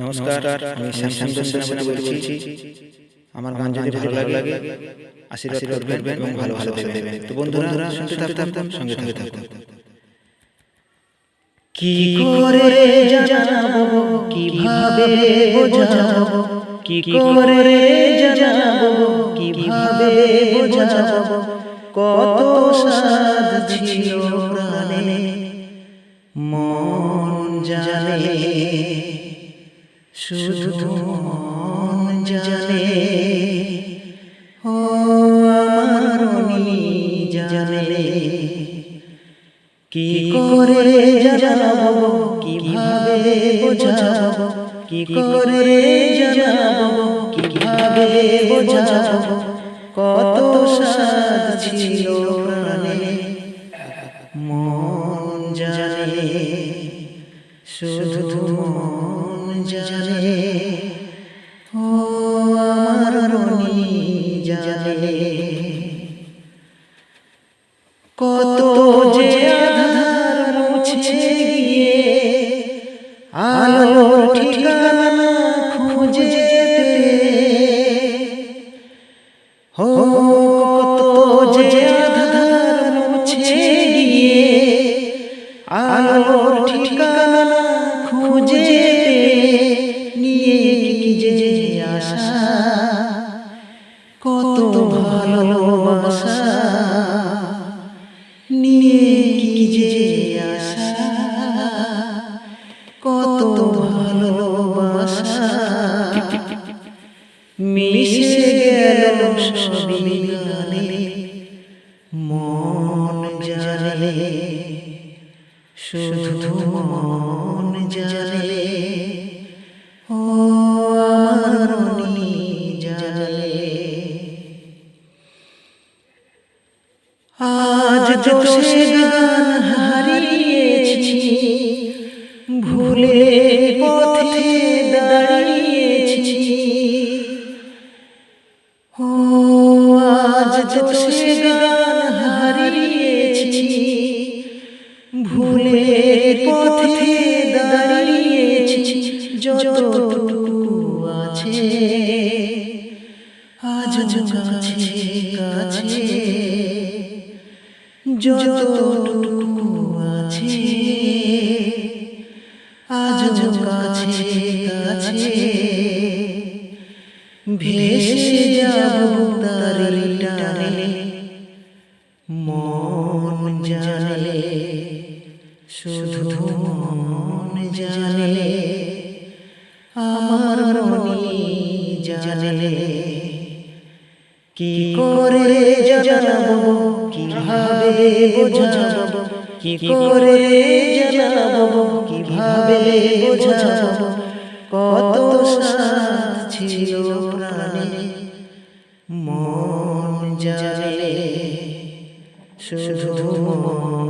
নমস্কার, আমি শ্যামসুন্দর সেনাপতি বলছি। আমার গান যদি ভালো লাগে আশীর্বাদ করবেন এবং ভালোবাসা দেবেন। তো বন্ধুরা শুনতে থাকুন, সঙ্গে থাকুন। কি করে জানাবো, কিভাবে বোঝাবো, কি করে জানাবো, কিভাবে বোঝাবো, কত সাধ ছিল প্রাণে মন জানে, শুধু মন জানে। ও আমার মনি জানে, কি করে জানাবো, কিভাবে বোঝাবো, কি করে জানাবো, কিভাবে বোঝাবো, কত সাধ ছিল প্রাণে মন জানে, শুধু মন জানে। ও আমার মনি জানে, কত যে আধার মুছে গিয়ে আলো ঠিকানা খুঁজে হো, কত যে আধার মুছে গিয়ে আলো ঠিকানা খুঁজে নিয়ে কি যে আশা, কত ভালোবাসা নিয়ে কি যে আশা, কত ভালোবাসা মিশে গেল সবই গানে মন জানে, শুধু মন জানে। ও আমার মনি জানে, আজ দোষে গান হারিয়েছি, ভুলে পথে দাঁড়িয়েছি। ও আজ দোষে গান হারিয়েছি, ভুলে পথে দাঁড়িয়েছি। যতটুকু আছে আজ কাছে কাছে, যতটুকু আছে আজ কাছে কাছে, ভেসে যাব তারি টানে মন জানে, শুধু মন জানে। আমার মনি জানে, কি করে জানাবো, কিভাবে বোঝাবো, কি করে জানাবো, কিভাবে বোঝাবো, কত সাধ ছিল প্রাণে মন জানে, শুধু মন